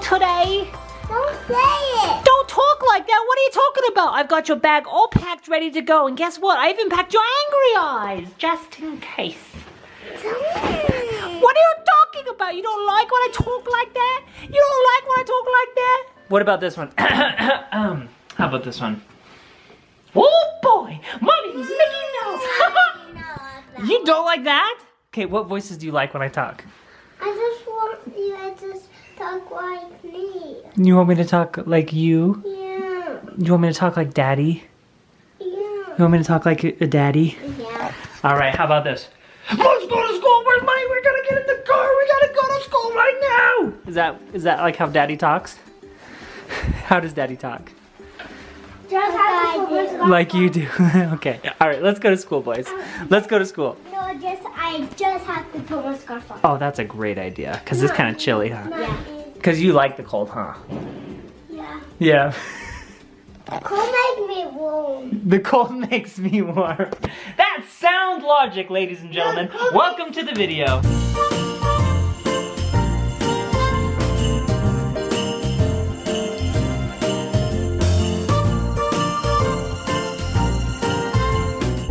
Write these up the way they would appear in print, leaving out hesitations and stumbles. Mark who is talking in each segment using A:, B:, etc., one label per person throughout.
A: today?
B: Don't say it.
A: Don't talk like that. What are you talking about? I've got your bag all packed, ready to go. And guess what? I even packed your angry eyes, just in case. What are you talking about? You don't like when I talk like that? You don't like when I talk like that? What about this one? How about this one? Oh boy, my name's Mickey Mouse. You don't like that? Okay, what voices do you like when I talk?
B: I just want you to talk like me.
A: You want me to talk like you?
B: Yeah.
A: You want me to talk like Daddy?
B: Yeah.
A: You want me to talk like a daddy?
B: Yeah.
A: All right, how about this? Let's go to school. Where's money? We're gonna get in the car. We gotta go to school right now. Is that like how Daddy talks? How does Daddy talk?
B: Just
A: Like you do. Okay. All right, let's go to school, boys. Let's go to school.
B: No, I just have to put my scarf on.
A: Oh, that's a great idea. Cause it's kind of chilly, huh?
B: Yeah.
A: Cause you like the cold, huh?
B: Yeah.
A: Yeah.
B: Cold make me warm.
A: The cold makes me warm. That's sound logic, ladies and gentlemen. Welcome to the video.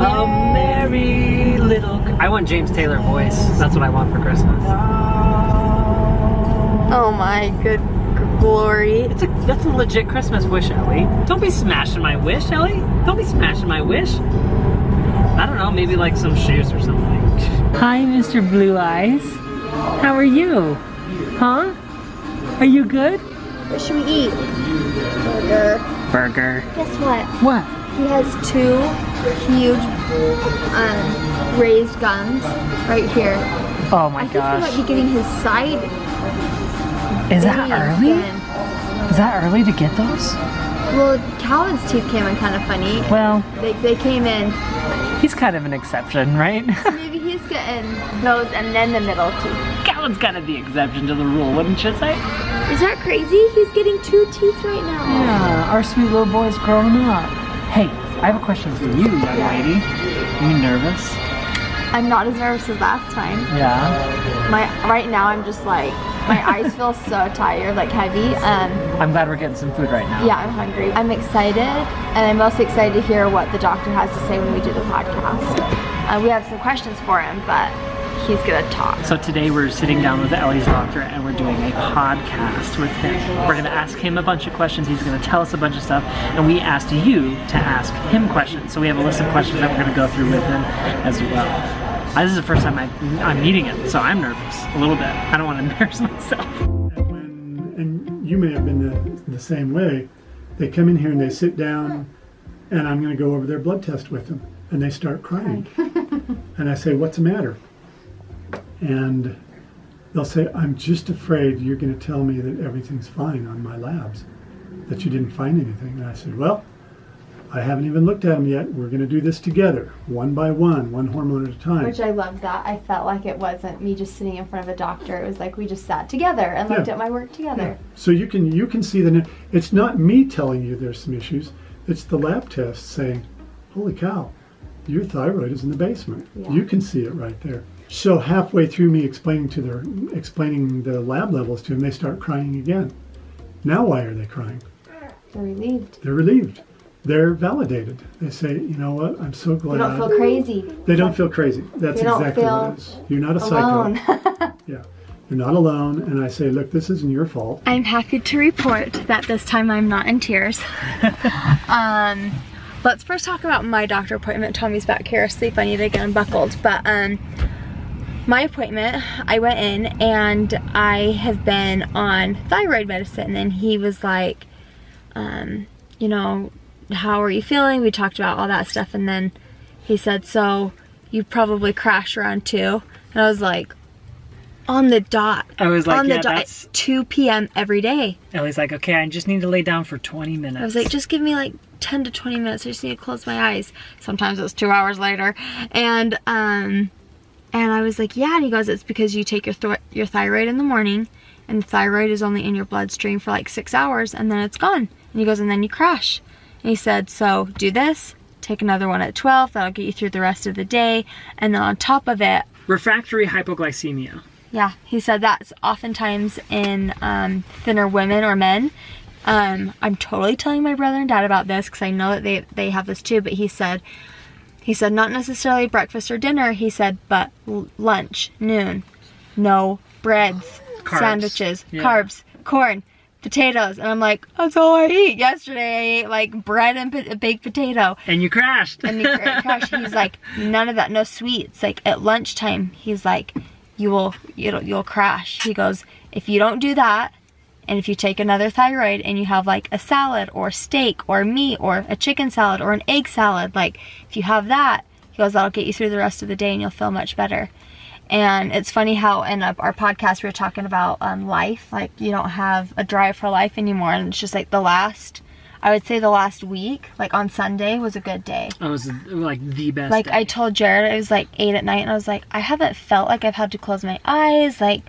A: A merry little... I want James Taylor voice. That's what I want for Christmas.
C: Oh my good glory.
A: That's a legit Christmas wish, Ellie. Don't be smashing my wish, Ellie. Don't be smashing my wish. I don't know, maybe like some shoes or something. Hi, Mr. Blue Eyes. How are you? Huh? Are you good?
C: What should we eat? Burger.
A: Burger.
C: Guess what?
A: What?
C: He has two huge raised gums right here.
A: Oh my
C: I think he might
A: gosh.
C: be getting his side.
A: Is that
C: alien
A: early?
C: skin.
A: Is that early to get those?
C: Well, Calvin's teeth came in kind of funny.
A: Well,
C: They came in.
A: he's kind of an exception, right?
C: So maybe he's getting those and then the middle teeth.
A: Calvin's kind of the exception to the rule, wouldn't you say?
C: Is that crazy? He's getting two teeth right now.
A: Yeah, our sweet little boy's growing up. Hey, I have a question for you, young lady. Are you nervous?
C: I'm not as nervous as last time.
A: Yeah.
C: Right now I'm just like, my eyes feel so tired, like heavy.
A: I'm glad we're getting some food right now.
C: Yeah, I'm hungry. I'm excited, and I'm most excited to hear what the doctor has to say when we do the podcast. We have some questions for him, but he's gonna talk.
A: So today we're sitting down with Ellie's doctor and we're doing a podcast with him. We're gonna ask him a bunch of questions, he's gonna tell us a bunch of stuff, and we asked you to ask him questions. So we have a list of questions that we're gonna go through with him as well. This is the first time I'm meeting him, so I'm nervous a little bit. I don't want to embarrass myself.
D: And you may have been the same way. They come in here and they sit down, and I'm going to go over their blood test with them, and they start crying. And I say, "What's the matter?" And they'll say, "I'm just afraid you're going to tell me that everything's fine on my labs, that you didn't find anything." And I said, "Well, I haven't even looked at them yet. We're going to do this together, one by one hormone at a time."
C: Which I loved that. I felt like it wasn't me just sitting in front of a doctor. It was like we just sat together and looked at my work together.
D: Yeah. So you can see that it's not me telling you there's some issues. It's the lab test saying, "Holy cow, your thyroid is in the basement."
C: Yeah.
D: You can see it right there. So halfway through me explaining the lab levels to them, they start crying again. Now why are they crying?
C: They're relieved.
D: They're relieved. They're validated. They say, "You know what? I'm so glad."
C: They don't feel crazy.
D: They don't feel crazy. That's
C: They don't
D: exactly
C: feel
D: what it is. You're not a
C: alone.
D: psycho. Yeah. You're not alone. And I say, "Look, this isn't your fault."
C: I'm happy to report that this time I'm not in tears. Let's first talk about my doctor appointment. Tommy's back here asleep. I need to get unbuckled. But my appointment, I went in and I have been on thyroid medicine, and he was like, you know, "How are you feeling?" We talked about all that stuff, and then he said, "So you probably crash around 2." And I was like, on the dot.
A: I was like,
C: on the
A: yeah,
C: dot,
A: that's...
C: 2 p.m. every day.
A: Ellie's like, "Okay, I just need to lay down for 20 minutes.
C: I was like, just give me like 10 to 20 minutes. I just need to close my eyes. Sometimes it was 2 hours later. And I was like, yeah. And he goes, "It's because you take your thyroid in the morning, and the thyroid is only in your bloodstream for like 6 hours, and then it's gone." And he goes, "And then you crash." And he said, "So do this, take another one at 12, that'll get you through the rest of the day, and then on top of it..."
A: Refractory hypoglycemia.
C: Yeah, he said that's oftentimes in thinner women or men. I'm totally telling my brother and dad about this because I know that they have this too, but he said not necessarily breakfast or dinner, he said, but lunch, noon, no breads,
A: Carbs.
C: sandwiches,
A: Yeah.
C: carbs, corn, potatoes. And I'm like, that's all I eat. Yesterday I ate like bread and a baked potato.
A: And you crashed.
C: And he crashed. He's like, none of that, no sweets. Like at lunchtime, he's like, you'll crash. He goes, if you don't do that, and if you take another thyroid and you have like a salad or steak or meat or a chicken salad or an egg salad, like if you have that, he goes, that'll get you through the rest of the day and you'll feel much better. And it's funny how in our podcast we were talking about life, like you don't have a drive for life anymore. And it's just like I would say the last week, like on Sunday was a good day.
A: It was like the best
C: Like
A: day.
C: I told Jared, it was like 8 at night and I was like, I haven't felt like I've had to close my eyes. Like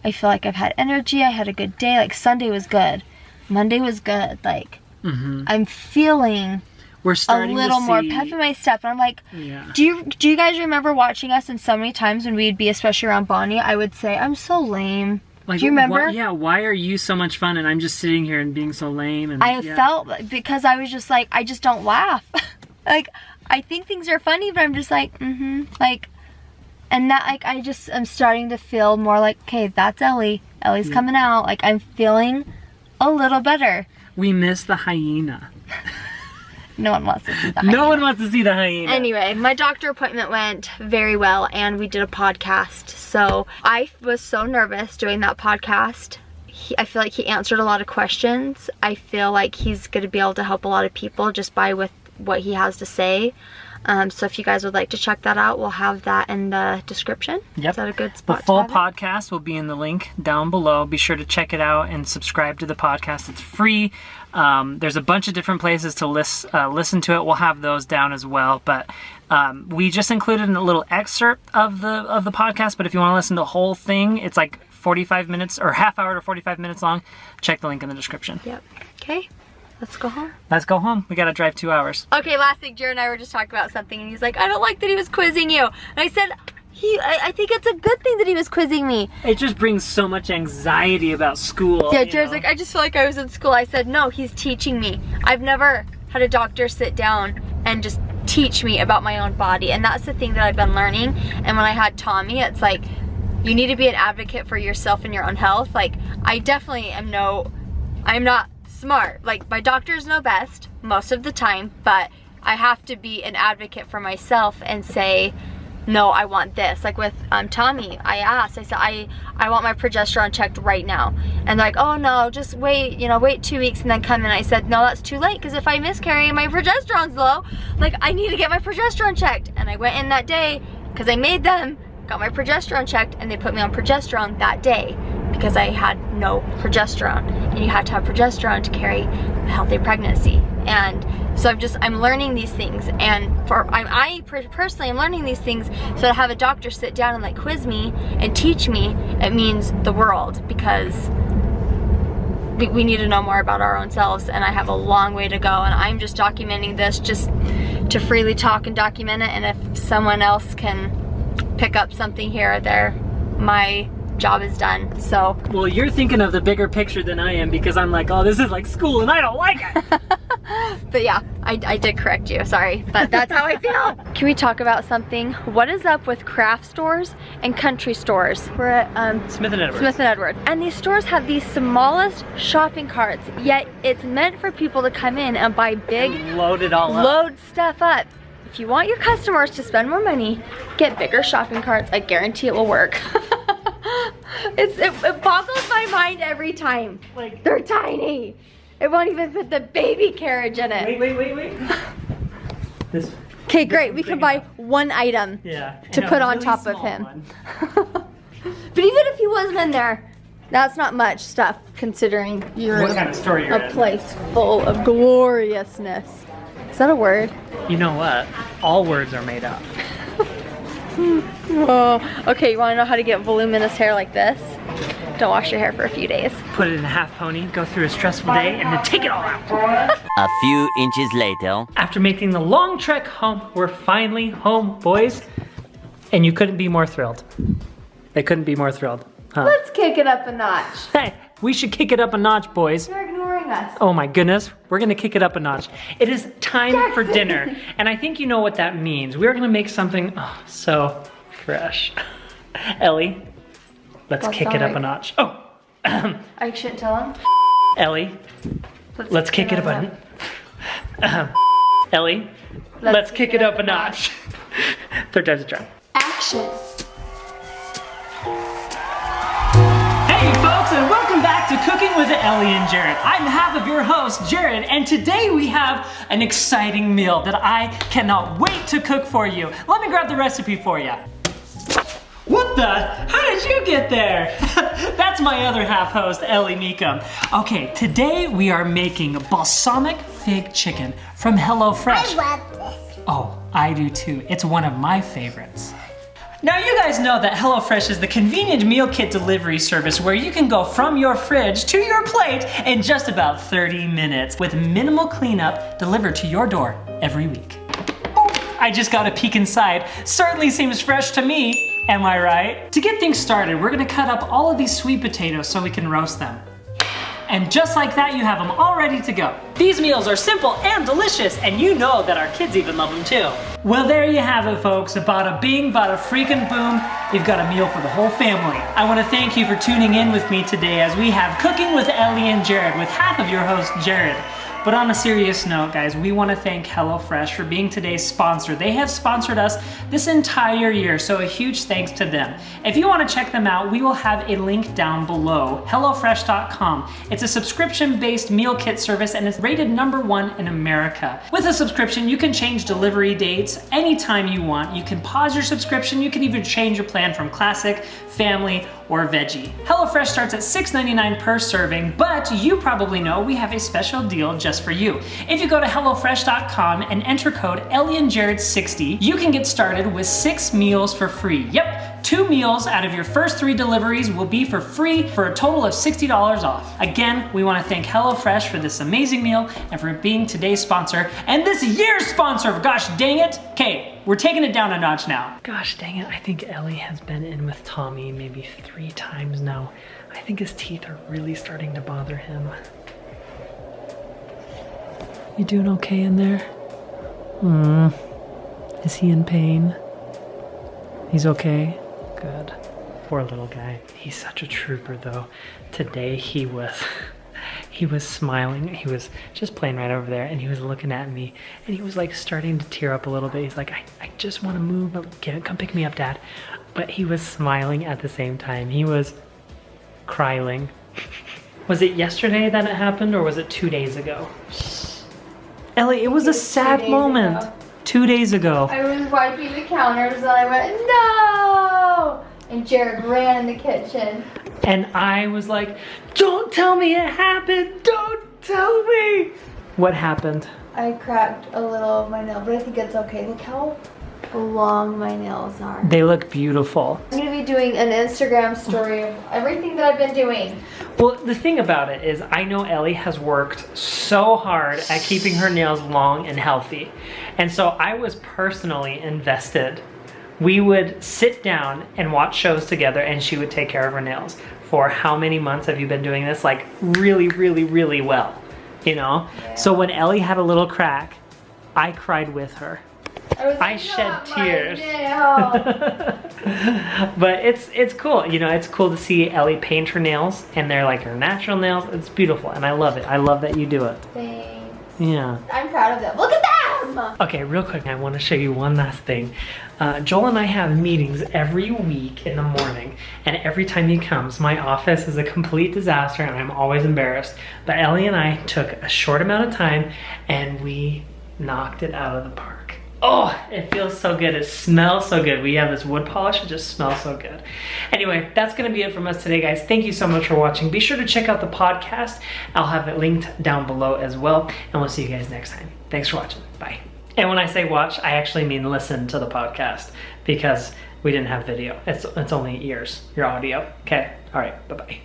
C: I feel like I've had energy. I had a good day. Like Sunday was good. Monday was good. Like I'm feeling
A: We're
C: a
A: starting
C: little
A: to
C: more
A: see,
C: pep in my step. And I'm like,
A: Yeah.
C: do you guys remember watching us? And so many times when we'd be, especially around Bonnie, I would say, I'm so lame.
A: Like,
C: do you remember?
A: Why are you so much fun and I'm just sitting here and being so lame? And
C: I felt because I was just like, I just don't laugh. Like I think things are funny, but I'm just like, like, and that like I'm starting to feel more like, okay, that's Ellie. Ellie's coming out. Like I'm feeling a little better.
A: We miss the hyena.
C: No one wants to see that.
A: No one wants to see the hyena.
C: Anyway, my doctor appointment went very well and we did a podcast. So I was so nervous doing that podcast. I feel like he answered a lot of questions. I feel like he's going to be able to help a lot of people just with what he has to say. So if you guys would like to check that out, we'll have that in the description.
A: Yep.
C: Is that a good
A: The
C: spot
A: full
C: to have it?
A: podcast will be in the link down below. Be sure to check it out and subscribe to the podcast. It's free. There's a bunch of different places to listen to it. We'll have those down as well. But we just included a little excerpt of the podcast. But if you want to listen to the whole thing, it's like 45 minutes or half hour to 45 minutes long. Check the link in the description.
C: Yep. Okay. Let's go home.
A: Let's go home. We got to drive 2 hours.
C: Okay, last week Jared and I were just talking about something and he's like, I don't like that he was quizzing you. And I said, I think it's a good thing that he was quizzing me.
A: It just brings so much anxiety about school.
C: Yeah,
A: you
C: Jared's
A: know?
C: like, I just feel like I was in school. I said, no, he's teaching me. I've never had a doctor sit down and just teach me about my own body. And that's the thing that I've been learning. And when I had Tommy, it's like, you need to be an advocate for yourself and your own health. Like, I definitely I'm not smart. Like, my doctors know best most of the time, but I have to be an advocate for myself and say, no, I want this. Like with Tommy, I asked, I said, I want my progesterone checked right now. And they're like, oh no, just wait, wait 2 weeks and then come in. I said, no, that's too late because if I miscarry and my progesterone's low, like I need to get my progesterone checked. And I went in that day because I made them, got my progesterone checked, and they put me on progesterone that day because I had no progesterone. And you have to have progesterone to carry a healthy pregnancy. And so I'm learning these things, and I personally am learning these things so to have a doctor sit down and like quiz me and teach me, it means the world, because we need to know more about our own selves, and I have a long way to go, and I'm just documenting this just to freely talk and document it, and if someone else can pick up something here or there, my job is done. So
A: well, you're thinking of the bigger picture than I am, because I'm like, oh, this is like school and I don't like it.
C: but yeah, I did correct you, sorry, but that's how I feel. Can we talk about something? What is up with craft stores and country stores? We're at
A: Smith & Edwards.
C: Smith & Edward, and these stores have the smallest shopping carts, yet it's meant for people to come in and buy big,
A: Load it all up.
C: load stuff up. If you want your customers to spend more money, get bigger shopping carts. I guarantee it will work. It boggles my mind every time.
A: Like,
C: They're tiny. It won't even fit the baby carriage in it.
A: wait. This.
C: Okay, great. We can buy one item
A: Yeah.
C: to
A: and a
C: put on
A: really
C: top of
A: small
C: him.
A: one.
C: But even if he wasn't in there, that's not much stuff considering you're
A: What
C: in
A: kind of store you're
C: a
A: in.
C: place full of gloriousness. Is that a word?
A: You know what? All words are made up.
C: Oh, okay, you want to know how to get voluminous hair like this? Don't wash your hair for a few days.
A: Put it in a half pony, go through a stressful day, and then take it all out.
E: A few inches later.
A: After making the long trek home, we're finally home, boys. And you couldn't be more thrilled. They couldn't be more thrilled. Huh?
C: Let's kick it up a notch.
A: Hey, we should kick it up a notch, boys.
C: You're ignoring us.
A: Oh my goodness, we're gonna kick it up a notch. It is time for dinner, and I think you know what that means. We're gonna make something so fresh. Ellie, let's kick it up a notch. Oh,
C: I shouldn't tell him.
A: Ellie, let's kick it up a notch. Ellie, let's kick it up a notch. Third time's a charm.
C: Action.
A: Hey folks, and welcome back to Cooking with Ellie and Jared. I'm half of your host, Jared, and today we have an exciting meal that I cannot wait to cook for you. Let me grab the recipe for you. What the? How did you get there? That's my other half host, Ellie Mecham. Okay, today we are making balsamic fig chicken from HelloFresh.
B: I love this.
A: Oh, I do too. It's one of my favorites. Now you guys know that HelloFresh is the convenient meal kit delivery service where you can go from your fridge to your plate in just about 30 minutes with minimal cleanup delivered to your door every week. I just got a peek inside. Certainly seems fresh to me, am I right? To get things started, we're gonna cut up all of these sweet potatoes so we can roast them. And just like that, you have them all ready to go. These meals are simple and delicious, and you know that our kids even love them too. Well, there you have it, folks. Bada bing, bada freaking boom. You've got a meal for the whole family. I want to thank you for tuning in with me today as we have Cooking with Ellie and Jared with half of your host, Jared. But on a serious note, guys, we want to thank HelloFresh for being today's sponsor. They have sponsored us this entire year, so a huge thanks to them. If you want to check them out, we will have a link down below, hellofresh.com. It's a subscription-based meal kit service and it's rated #1 in America. With a subscription, you can change delivery dates anytime you want. You can pause your subscription. You can even change your plan from classic, family, or veggie. HelloFresh starts at $6.99 per serving, but you probably know we have a special deal just for you. If you go to HelloFresh.com and enter code EllieandJared60, you can get started with 6 meals for free. Yep, 2 meals out of your first 3 deliveries will be for free for a total of $60 off. Again, we want to thank HelloFresh for this amazing meal and for being today's sponsor and this year's sponsor. Gosh dang it. Okay, we're taking it down a notch now. Gosh dang it, I think Ellie has been in with Tommy maybe 3 times now. I think his teeth are really starting to bother him. You doing okay in there? Is he in pain? He's okay? Good. Poor little guy. He's such a trooper though. Today he was smiling. He was just playing right over there and he was looking at me and he was like starting to tear up a little bit. He's like, I just want to move. Come pick me up, Dad. But he was smiling at the same time. He was crying. Was it yesterday that it happened or was it 2 days ago? Ellie, it was a sad moment. 2 days ago.
C: I was wiping the counters and I went, no! And Jared ran in the kitchen.
A: And I was like, don't tell me it happened. Don't tell me. What happened?
C: I cracked a little of my nail, but I think it's okay. Look how long my nails are.
A: They look beautiful.
C: I'm gonna be doing an Instagram story of everything that I've been doing.
A: Well, the thing about it is I know Ellie has worked so hard at keeping her nails long and healthy. And so I was personally invested. We would sit down and watch shows together and she would take care of her nails. For how many months have you been doing this? Like really, really, really well, you know? Yeah. So when Ellie had a little crack, I cried with her. I shed tears. But it's cool, you know, it's cool to see Ellie paint her nails and they're like her natural nails. It's beautiful and I love it. I love that you do it.
C: Thanks.
A: Yeah.
C: I'm proud of them. Look at them!
A: Okay, real quick, I want to show you one last thing. Joel and I have meetings every week in the morning, and every time he comes, my office is a complete disaster and I'm always embarrassed. But Ellie and I took a short amount of time and we knocked it out of the park. Oh, it feels so good. It smells so good. We have this wood polish. It just smells so good. Anyway, that's going to be it from us today, guys. Thank you so much for watching. Be sure to check out the podcast. I'll have it linked down below as well. And we'll see you guys next time. Thanks for watching. Bye. And when I say watch, I actually mean listen to the podcast because we didn't have video. It's only ears, your audio. Okay? All right. Bye-bye.